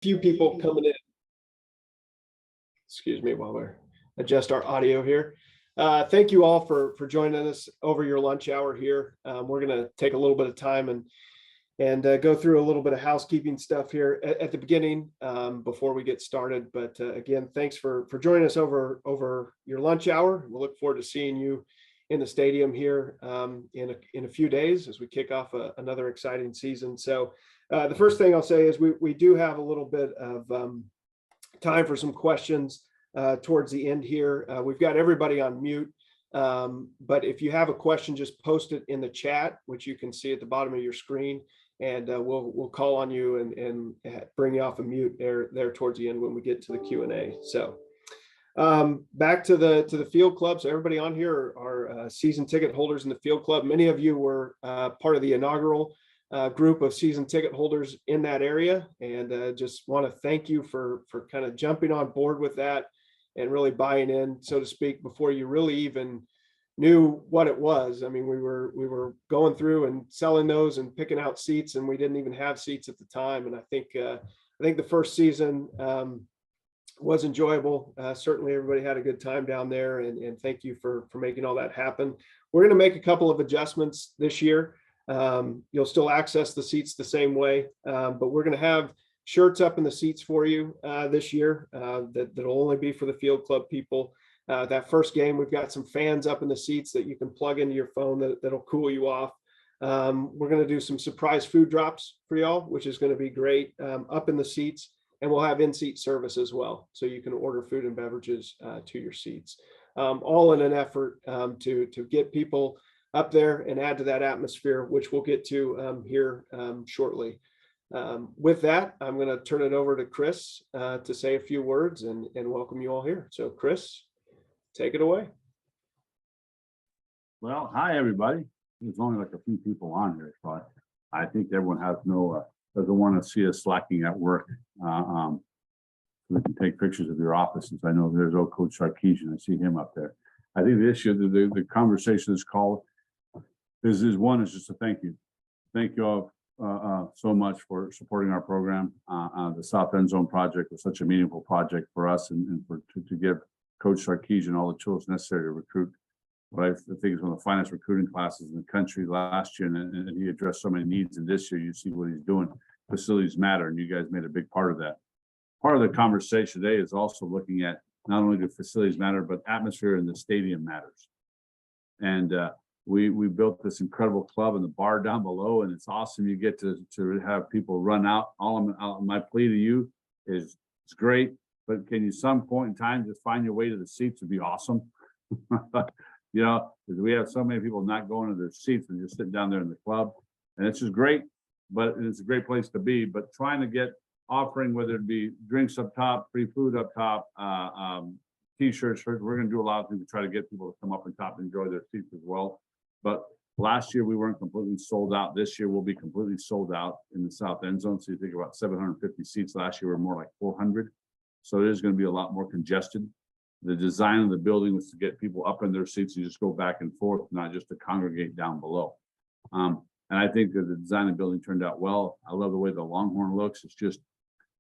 few people coming in. Excuse me while we adjust our audio here. Thank you all for joining us over your lunch hour here. We're going to take a little bit of time and go through a little bit of housekeeping stuff here at the beginning before we get started. But again, thanks for joining us over your lunch hour. We'll look forward to seeing you in the stadium here in a few days as we kick off another exciting season. So the first thing I'll say is we do have a little bit of time for some questions towards the end here. We've got everybody on mute, but if you have a question, just post it in the chat, which you can see at the bottom of your screen, and we'll call on you and bring you off of mute there towards the end when we get to the Q&A. So back to the field club. So everybody on here are season ticket holders in the field club. Many of you were part of the inaugural group of season ticket holders in that area, and just want to thank you for kind of jumping on board with that and really buying in, so to speak, before you really even knew what it was. I mean, we were going through and selling those and picking out seats, and we didn't even have seats at the time. And I think the first season was enjoyable. Certainly everybody had a good time down there, and thank you for making all that happen. We're going to make a couple of adjustments this year. You'll still access the seats the same way, but we're going to have shirts up in the seats for you this year that'll only be for the field club people. That first game, we've got some fans up in the seats that you can plug into your phone that'll cool you off. We're going to do some surprise food drops for y'all, which is going to be great, up in the seats, and we'll have in-seat service as well, so you can order food and beverages to your seats, all in an effort to get people up there and add to that atmosphere, which we'll get to here shortly. With that, I'm going to turn it over to Chris to say a few words and welcome you all here. So Chris, take it away. Well, hi, everybody. There's only like a few people on here, but I think everyone has doesn't want to see us slacking at work. We can take pictures of your offices. I know there's old Coach Sarkisian. I see him up there. I think the issue, the conversation is called, is just a thank you. Thank you all so much for supporting our program. The South End Zone project was such a meaningful project for us, and to give Coach Sarkisian all the tools necessary to recruit what I think is one of the finest recruiting classes in the country last year, and he addressed so many needs. And this year, you see what he's doing. Facilities matter, and you guys made a big part of that. Part of the conversation today is also looking at not only do facilities matter, but atmosphere in the stadium matters. And we built this incredible club in the bar down below, and it's awesome. You get to have people run out. My plea to you is, it's great, but can you some point in time just find your way to the seats would be awesome. You know, because we have so many people not going to their seats and just sitting down there in the club, and it's just great. But it's a great place to be. But trying to get offering, whether it be drinks up top, free food up top, t-shirts, we're going to do a lot of things to try to get people to come up and top and enjoy their seats as well. But last year we weren't completely sold out. This year we'll be completely sold out in the South End Zone. So you think about 750 seats. Last year we're more like 400. So it is going to be a lot more congested. The design of the building was to get people up in their seats and just go back and forth, not just to congregate down below. And I think that the design of the building turned out well. I love the way the Longhorn looks. It's just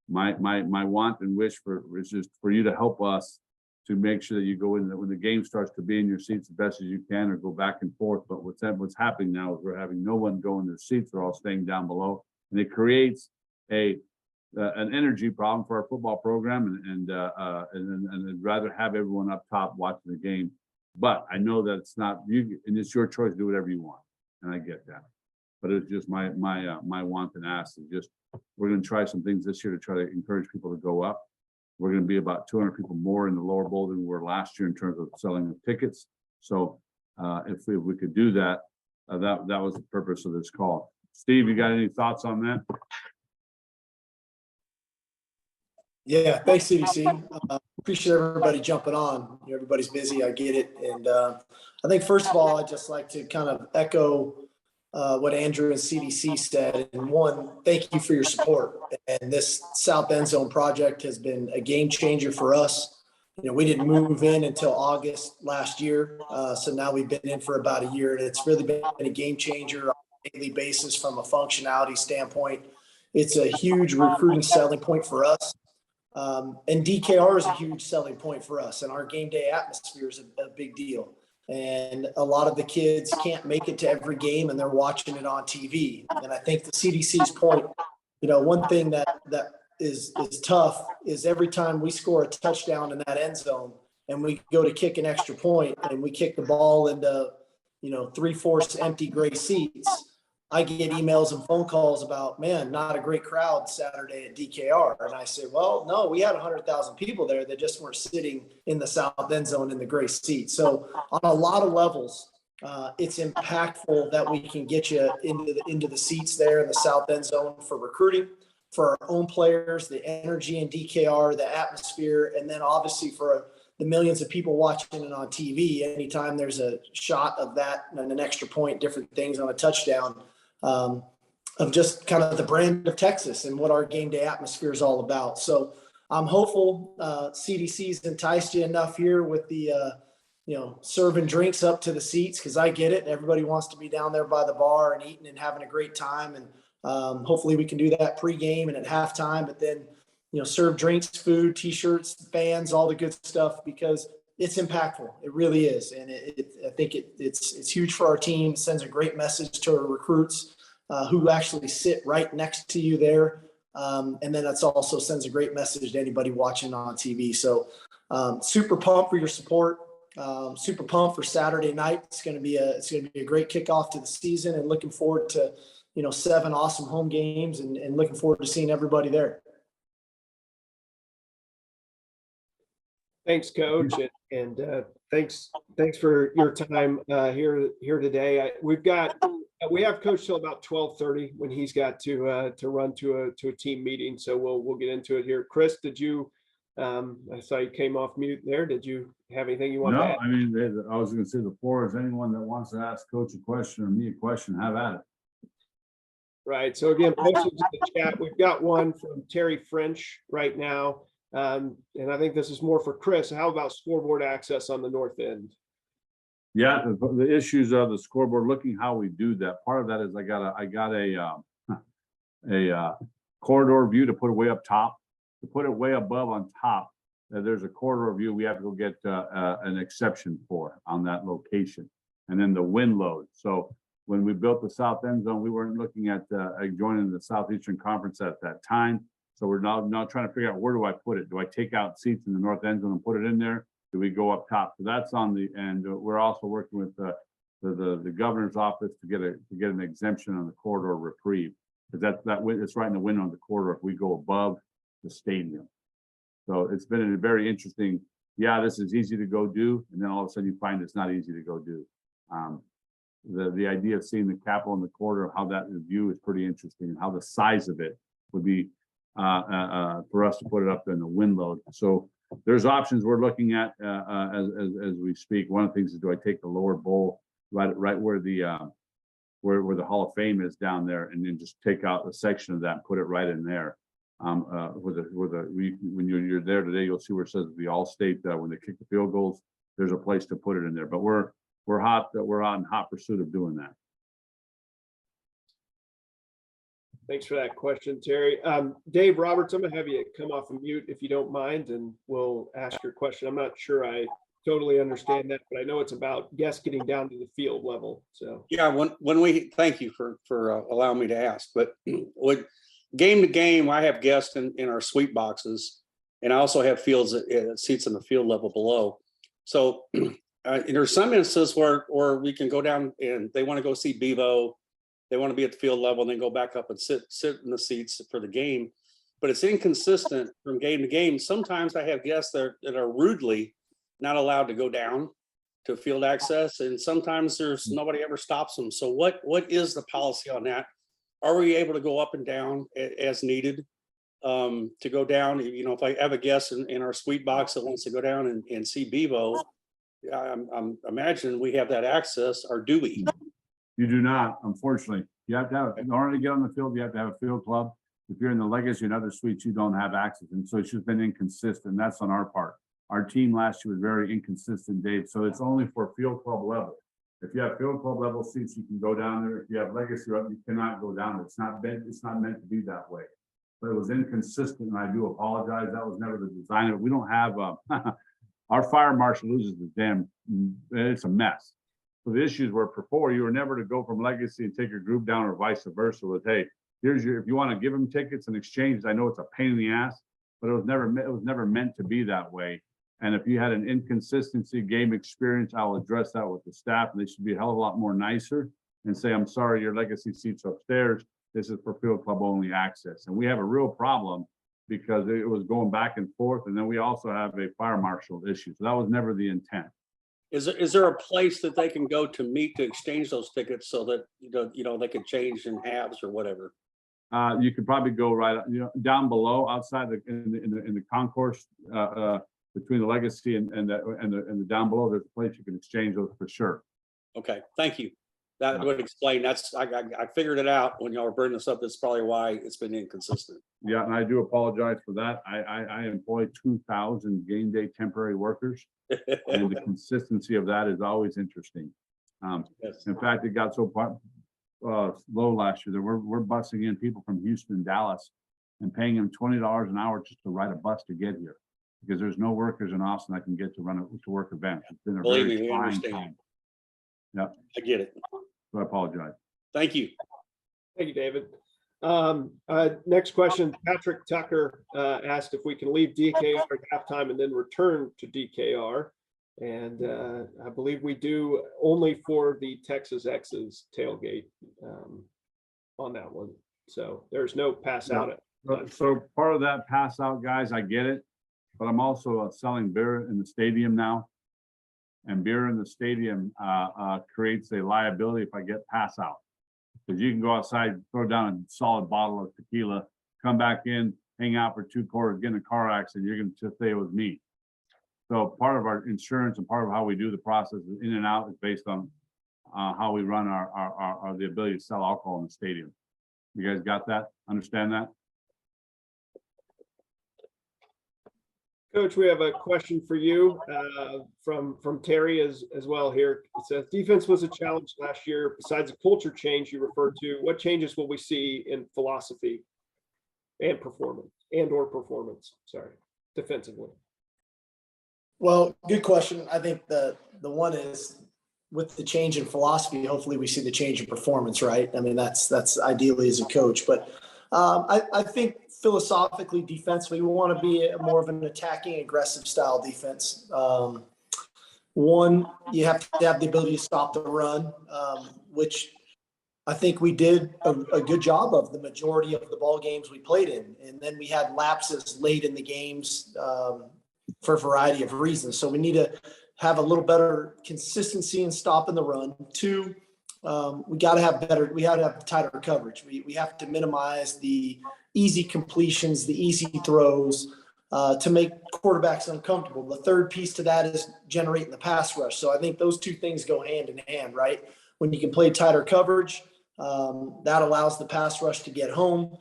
my want and wish is just for you to help us to make sure that you go in when the game starts to be in your seats the best as you can, or go back and forth. But what's happening now is we're having no one go in their seats. They're all staying down below, and it creates an energy problem for our football program. And I'd rather have everyone up top watching the game. But I know that it's not you, and it's your choice to do whatever you want, and I get that. But it's just my want and ask is just, we're going to try some things this year to try to encourage people to go up. We're going to be about 200 people more in the lower bowl than we were last year in terms of selling of tickets. So if we could do that, that was the purpose of this call. Steve, you got any thoughts on that? Yeah, thanks, CDC. Appreciate everybody jumping on. Everybody's busy, I get it. And I think, first of all, I'd just like to kind of echo what Andrew and CDC said. And one, thank you for your support. And this South End Zone project has been a game changer for us. You know, we didn't move in until August last year. So now we've been in for about a year, and it's really been a game changer on a daily basis from a functionality standpoint. it's a huge recruiting selling point for us. And DKR is a huge selling point for us, and our game day atmosphere is a big deal. And a lot of the kids can't make it to every game, and they're watching it on TV. And I think the CDC's point, one thing that is tough is every time we score a touchdown in that end zone and we go to kick an extra point and we kick the ball into, 3/4 empty gray seats, I get emails and phone calls about, man, not a great crowd Saturday at DKR. And I say, well, no, we had 100,000 people there that just weren't sitting in the south end zone in the gray seats. So on a lot of levels, it's impactful that we can get you into the seats there in the south end zone for recruiting, for our own players, the energy in DKR, the atmosphere, and then obviously for the millions of people watching it on TV. Anytime there's a shot of that and an extra point, different things on a touchdown, of just kind of the brand of Texas and what our game day atmosphere is all about. So I'm hopeful CDC's enticed you enough here with the, serving drinks up to the seats, because I get it. Everybody wants to be down there by the bar and eating and having a great time. And hopefully we can do that pregame and at halftime, but then, serve drinks, food, T-shirts, fans, all the good stuff, because it's impactful. It really is. And I think it's huge for our team. It sends a great message to our recruits who actually sit right next to you there. And then that's also sends a great message to anybody watching on TV. So super pumped for your support. Super pumped for Saturday night. It's going to be a great kickoff to the season, and looking forward to, 7 awesome home games, and looking forward to seeing everybody there. Thanks, Coach, and thanks for your time here today. We have Coach till about 12:30 when he's got to run to a team meeting. So we'll get into it here. Chris, did you? I saw you came off mute there. Did you have anything you want to add? I mean, I was going to say the floor is anyone that wants to ask Coach a question or me a question, have at it. Right. So again, post it in the chat. We've got one from Terry French right now. And I think this is more for Chris. How about scoreboard access on the north end? Yeah, the issues of the scoreboard, looking how we do that. Part of that is I got a corridor view to put it way up top. To put it way above on top, there's a corridor view we have to go get an exception for on that location. And then the wind load. So when we built the south end zone, we weren't looking at joining the Southeastern Conference at that time. So we're now trying to figure out, where do I put it? Do I take out seats in the north end zone and put it in there? Do we go up top? So that's on the end. We're also working with the governor's office to get an exemption on the corridor reprieve, because it's right in the window on the corridor if we go above the stadium. So it's been a very interesting. Yeah, this is easy to go do, and then all of a sudden you find it's not easy to go do. The idea of seeing the Capitol in the corridor, how that view is pretty interesting, and how the size of it would be for us to put it up in the wind load. So there's options we're looking at as we speak. One of the things is, do I take the lower bowl right where the where the Hall of Fame is down there, and then just take out a section of that and put it right in there. When you're there today, you'll see where it says the All-State when they kick the field goals. There's a place to put it in there, but we're in hot pursuit of doing that. Thanks for that question, Terry. Dave Roberts, I'm going to have you come off of mute if you don't mind, and we'll ask your question. I'm not sure I totally understand that, but I know it's about guests getting down to the field level. So yeah, when we thank you for allowing me to ask, but when game to game, I have guests in our suite boxes, and I also have seats in the field level below. So there's some instances where we can go down and they want to go see Bevo. They want to be at the field level and then go back up and sit in the seats for the game. But it's inconsistent from game to game. Sometimes I have guests that are rudely not allowed to go down to field access, and sometimes there's nobody ever stops them. So what is the policy on that? Are we able to go up and down as needed to go down? If I have a guest in our suite box that wants to go down and see Bevo, I'm imagining we have that access, or do we? You do not, unfortunately. You have to have, in order to get on the field, you have to have a field club. If you're in the legacy and other suites, you don't have access. And so it's just been inconsistent. That's on our part. Our team last year was very inconsistent, Dave. So it's only for field club level. If you have field club level seats, you can go down there. If you have legacy, you cannot go down there. It's not meant to be that way. but it was inconsistent, and I do apologize. That was never the design of it. We don't have, our fire marshal loses the damn, it's a mess. So the issues were before, you were never to go from legacy and take your group down or vice versa with, hey, here's your, if you want to give them tickets and exchange, I know it's a pain in the ass, but it was never meant to be that way. And if you had an inconsistency game experience, I'll address that with the staff, and they should be a hell of a lot more nicer and say, I'm sorry, your legacy seats upstairs. This is for field club only access. And we have a real problem because it was going back and forth. And then we also have a fire marshal issue. So that was never the intent. Is there a place that they can go to meet to exchange those tickets so that, they could change in halves or whatever? You could probably go right, down below outside in the concourse, between the legacy and the down below, there's a place you can exchange those for sure. Okay, thank you. That would explain. I figured it out when y'all were bringing this up. That's probably why it's been inconsistent. Yeah, and I do apologize for that. I employ 2,000 game day temporary workers, and the consistency of that is always interesting. Yes. In fact, it got so low last year that we're busing in people from Houston and Dallas and paying them $20 an hour just to ride a bus to get here, because there's no workers in Austin that can get to to work events. It's been a Believe very me, we trying understand. time. Yep. I get it. So I apologize. Thank you. Thank you, David. Next question, Patrick Tucker asked if we can leave DKR at halftime and then return to DKR. And I believe we do only for the Texas X's tailgate on that one. So there's no pass out. So part of that pass out, guys, I get it, but I'm also selling beer in the stadium now. And beer in the stadium creates a liability if I get pass out. Because you can go outside, throw down a solid bottle of tequila, come back in, hang out for 2 quarters, get in a car accident, you're going to say it was me. So part of our insurance and part of how we do the process in and out is based on how we run the ability to sell alcohol in the stadium. You guys got that? Understand that? Coach, we have a question for you from Terry as well here. It says, defense was a challenge last year. Besides the culture change you referred to, what changes will we see in philosophy and performance sorry, defensively? Well, good question. I think the one is with the change in philosophy, hopefully we see the change in performance, right? I mean, that's ideally as a coach, but I think philosophically, defensively, we want to be more of an attacking, aggressive style defense. One, you have to have the ability to stop the run, which I think we did a good job of the majority of the ball games we played in. And then we had lapses late in the games for a variety of reasons. So we need to have a little better consistency in stopping the run. Two, we got to have tighter coverage. We have to minimize the easy completions, the easy throws to make quarterbacks uncomfortable. The third piece to that is generating the pass rush. So I think those two things go hand in hand, right? When you can play tighter coverage, that allows the pass rush to get home,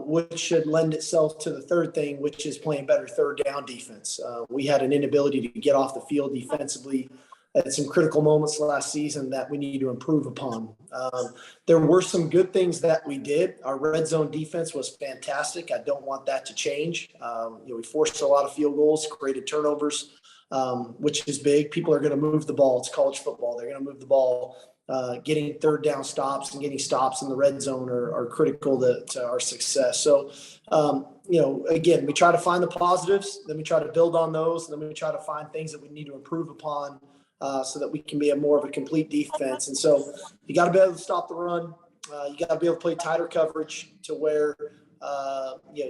which should lend itself to the third thing, which is playing better third down defense. We had an inability to get off the field defensively at some critical moments last season that we need to improve upon. There were some good things that we did. Our red zone defense was fantastic. I don't want that to change. We forced a lot of field goals, created turnovers, which is big. People are going to move the ball. It's college football. They're going to move the ball. Getting third down stops and getting stops in the red zone are critical to our success. So, again, we try to find the positives, then we try to build on those, and then we try to find things that we need to improve upon so that we can be more of a complete defense. And so you got to be able to stop the run. You got to be able to play tighter coverage to where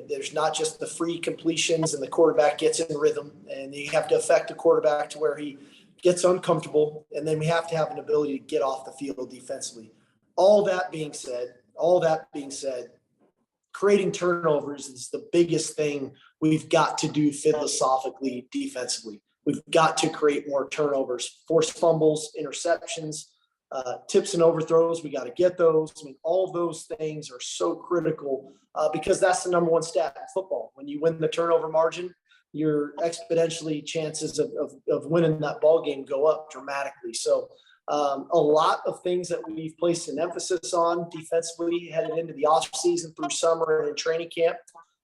there's not just the free completions and the quarterback gets in rhythm, and you have to affect the quarterback to where he gets uncomfortable, and then we have to have an ability to get off the field defensively. All that being said, creating turnovers is the biggest thing we've got to do philosophically defensively. We've got to create more turnovers, force fumbles, interceptions, tips and overthrows. We got to get those. I mean, all of those things are so critical because that's the number one stat in football. When you win the turnover margin, your exponentially chances of winning that ball game go up dramatically. So A lot of things that we've placed an emphasis on defensively headed into the off season through summer and in training camp.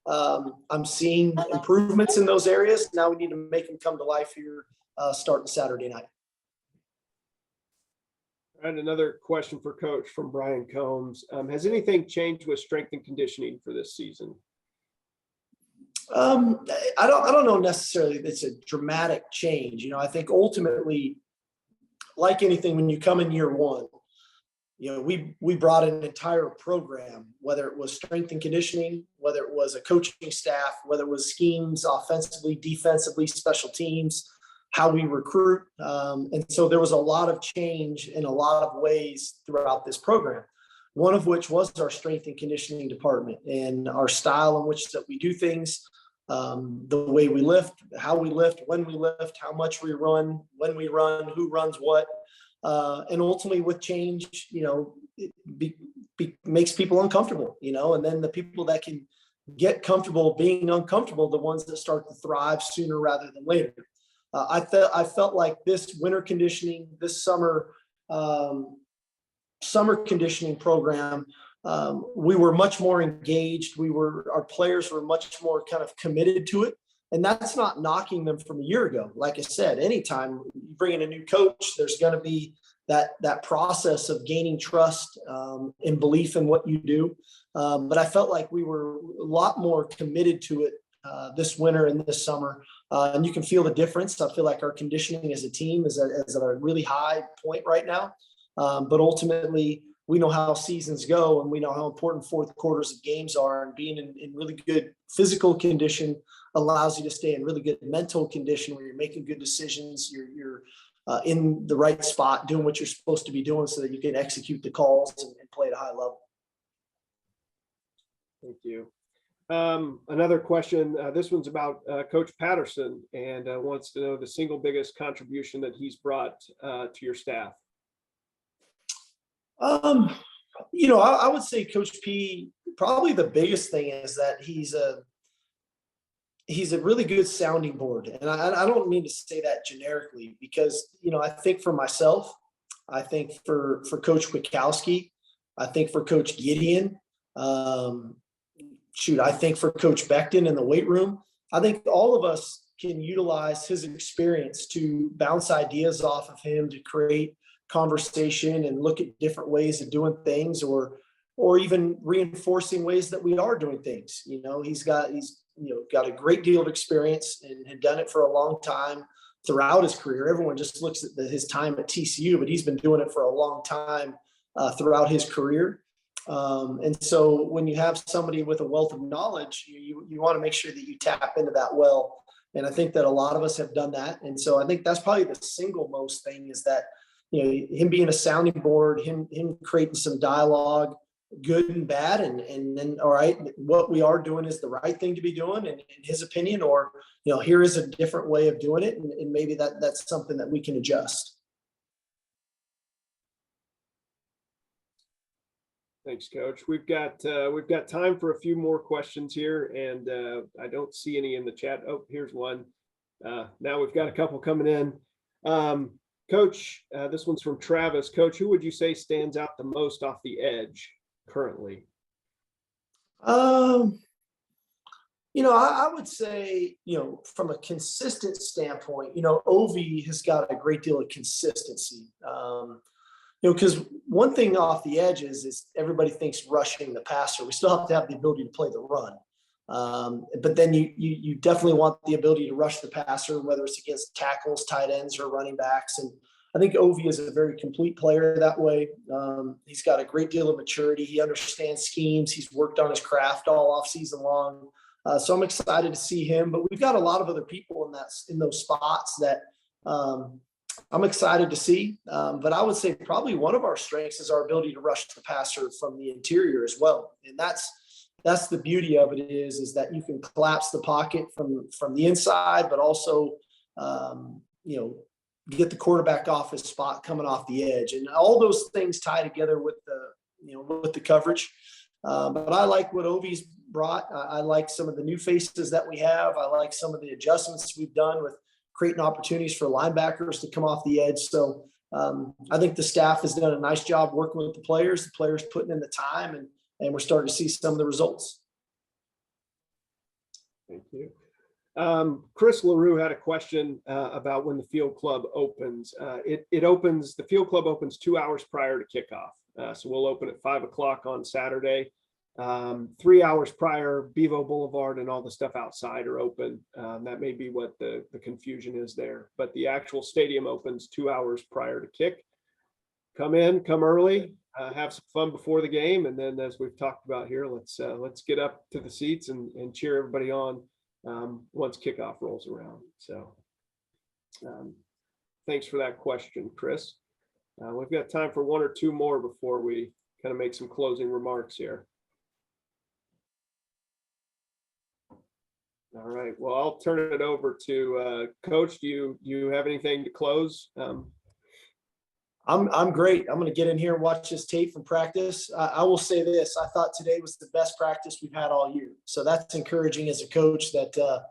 I'm seeing improvements in those areas. Now we need to make them come to life here starting Saturday night. All right, another question for Coach from Brian Combs. Has anything changed with strength and conditioning for this season? I don't know necessarily it's a dramatic change. I think ultimately, like anything, when you come in year one, we brought an entire program, whether it was strength and conditioning, whether it was a coaching staff, whether it was schemes, offensively, defensively, special teams, how we recruit. And so there was a lot of change in a lot of ways throughout this program. One of which was our strength and conditioning department and our style in which that we do things, the way we lift, how we lift, when we lift, how much we run, when we run, who runs what. And ultimately with change, it makes people uncomfortable, and then the people that can get comfortable being uncomfortable, the ones that start to thrive sooner rather than later. I felt like this winter conditioning, this summer conditioning program, we were much more engaged. Our players were much more kind of committed to it. And that's not knocking them from a year ago. Like I said, anytime you bring in a new coach, there's going to be that process of gaining trust and belief in what you do. But I felt like we were a lot more committed to it this winter and this summer. And you can feel the difference. I feel like our conditioning as a team is at a really high point right now. But ultimately, we know how seasons go and we know how important fourth quarters of games are, and being in really good physical condition allows you to stay in really good mental condition where you're making good decisions. You're in the right spot, doing what you're supposed to be doing so that you can execute the calls and play at a high level. Thank you. Another question. This one's about Coach Patterson and wants to know the single biggest contribution that he's brought to your staff. I would say Coach P, probably the biggest thing is that he's a really good sounding board. And I don't mean to say that generically because, I think for myself, I think for Coach Kwiatkowski, I think for Coach Gideon, I think for Coach Becton in the weight room, I think all of us can utilize his experience to bounce ideas off of him to create conversation and look at different ways of doing things or even reinforcing ways that we are doing things. He's got a great deal of experience and had done it for a long time throughout his career. Everyone just looks at his time at TCU, but he's been doing it for a long time throughout his career. And so when you have somebody with a wealth of knowledge, you want to make sure that you tap into that well. And I think that a lot of us have done that. And so I think that's probably the single most thing is that, him being a sounding board, him creating some dialogue, good and bad. And then, all right, what we are doing is the right thing to be doing in his opinion, or, here is a different way of doing it. And maybe that's something that we can adjust. Thanks, Coach. We've got time for a few more questions here, and I don't see any in the chat. Oh, here's one. Now we've got a couple coming in. Coach, this one's from Travis. Coach, who would you say stands out the most off the edge currently? I would say, from a consistent standpoint, Ovi has got a great deal of consistency. Because one thing off the edge is everybody thinks rushing the passer. We still have to have the ability to play the run. But then you definitely want the ability to rush the passer, whether it's against tackles, tight ends, or running backs. And I think Ovi is a very complete player that way. He's got a great deal of maturity. He understands schemes. He's worked on his craft all off season long. So I'm excited to see him. But we've got a lot of other people in those spots that I'm excited to see. But I would say probably one of our strengths is our ability to rush the passer from the interior as well. And that's the beauty of it is that you can collapse the pocket from the inside, but also, get the quarterback off his spot coming off the edge, and all those things tie together with the coverage. But I like what Ovi's brought. I like some of the new faces that we have. I like some of the adjustments we've done with creating opportunities for linebackers to come off the edge. So I think the staff has done a nice job working with the players putting in the time, and we're starting to see some of the results. Thank you. Chris LaRue had a question about when the field club opens. The field club opens 2 hours prior to kickoff. So we'll open at 5 o'clock on Saturday. 3 hours prior, Bevo Boulevard and all the stuff outside are open. That may be what the confusion is there, but the actual stadium opens 2 hours prior to kick. Come early, have some fun before the game, and then as we've talked about here, let's get up to the seats and cheer everybody on once kickoff rolls around. So thanks for that question, Chris. We've got time for one or two more before we kind of make some closing remarks here. All right, well, I'll turn it over to Coach. Do you have anything to close? I'm great. I'm going to get in here and watch this tape from practice. I will say this: I thought today was the best practice we've had all year. So that's encouraging as a coach. That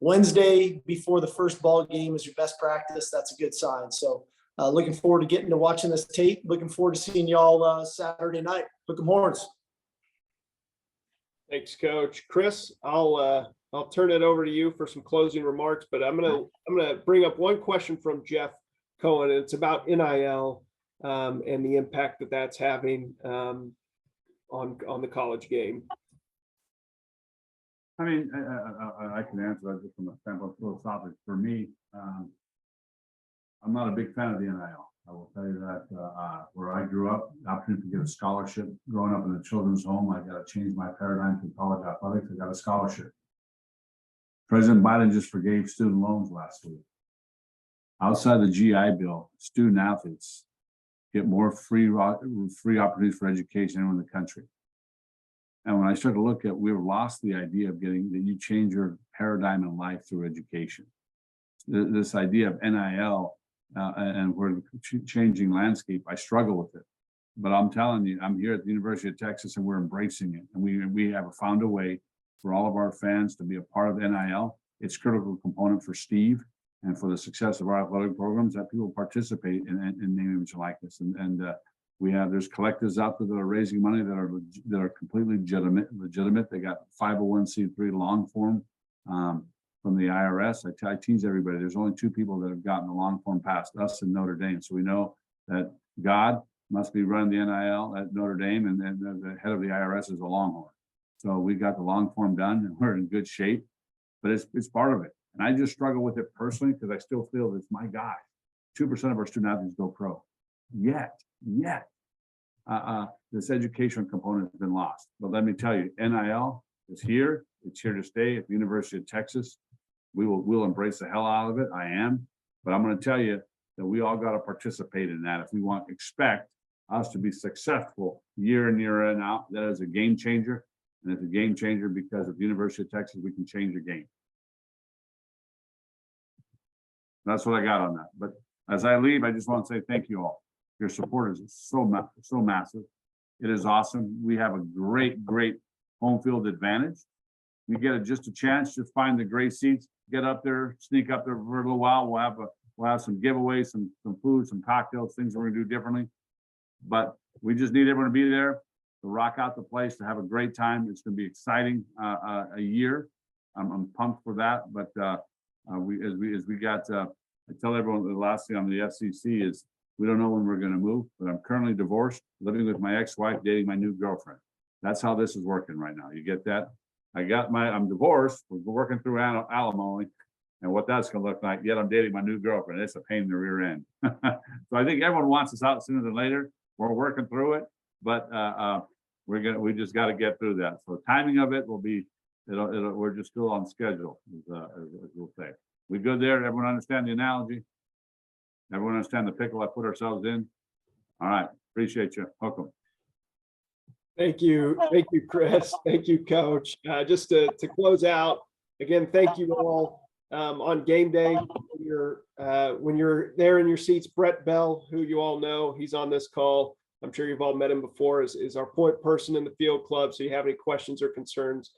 Wednesday before the first ball game is your best practice. That's a good sign. So looking forward to getting to watching this tape. Looking forward to seeing y'all Saturday night. Hook 'em horns. Thanks, Coach. Chris, I'll turn it over to you for some closing remarks, but I'm gonna bring up one question from Jeff Cohen, and it's about NIL and the impact that that's having on the college game. I mean, I can answer that just from a standpoint of philosophical. For me, I'm not a big fan of the NIL. I will tell you that where I grew up, the opportunity to get a scholarship growing up in a children's home, I got to change my paradigm to college athletics. I got a scholarship. President Biden just forgave student loans last week. Outside the GI Bill, student athletes get more free opportunities for education anywhere in the country. And when I started to look at, we've lost the idea of that you change your paradigm in life through education. This idea of NIL and we're changing landscape, I struggle with it. But I'm telling you, I'm here at the University of Texas and we're embracing it. And we have found a way for all of our fans to be a part of NIL. It's a critical component for Steve and for the success of our athletic programs that people participate in name, image, and likeness. And there's collectives out there that are raising money that are completely legitimate. They got 501c3 long form from the IRS. I tease everybody, there's only two people that have gotten the long form passed, us and Notre Dame. So we know that God must be running the NIL at Notre Dame, and the head of the IRS is a Longhorn. So we got the long form done and we're in good shape, but it's part of it. And I just struggle with it personally because I still feel it's my guy. 2% of our student athletes go pro. Yet, this education component has been lost. But let me tell you, NIL is here. It's here to stay at the University of Texas. We'll embrace the hell out of it. I am. But I'm going to tell you that we all got to participate in that if we expect us to be successful year in, year in, out. That is a game changer. And it's a game changer because at the University of Texas, we can change the game. That's what I got on that. But as I leave, I just want to say thank you all. Your support is so massive. It is awesome. We have a great home field advantage. We get just a chance to find the great seats, get up there, sneak up there for a little while. We'll have some giveaways, some food, some cocktails, things we're gonna do differently. But we just need everyone to be there to rock out the place, to have a great time. It's gonna be exciting a year. I'm pumped for that. But I tell everyone the last thing on the FCC is we don't know when we're going to move, but I'm currently divorced, living with my ex-wife, dating my new girlfriend. That's how this is working right now. You get that? I'm divorced. We're working through alimony and what that's going to look like. Yet I'm dating my new girlfriend. It's a pain in the rear end. So I think everyone wants us out sooner than later. We're working through it, but we just got to get through that. So timing of it will be, we're just still on schedule, as we'll say. We good there? Everyone understand the analogy? Everyone understand the pickle I put ourselves in? All right, appreciate you. Welcome. Thank you, Chris. Thank you, Coach. Just to close out, again, thank you all on game day. When you're there in your seats, Brett Bell, who you all know, he's on this call. I'm sure you've all met him before, is our point person in the field club. So you have any questions or concerns,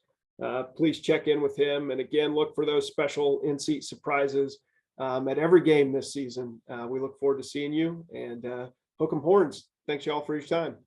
please check in with him. And again, look for those special in-seat surprises at every game this season. We look forward to seeing you, and hook 'em horns. Thanks y'all for your time.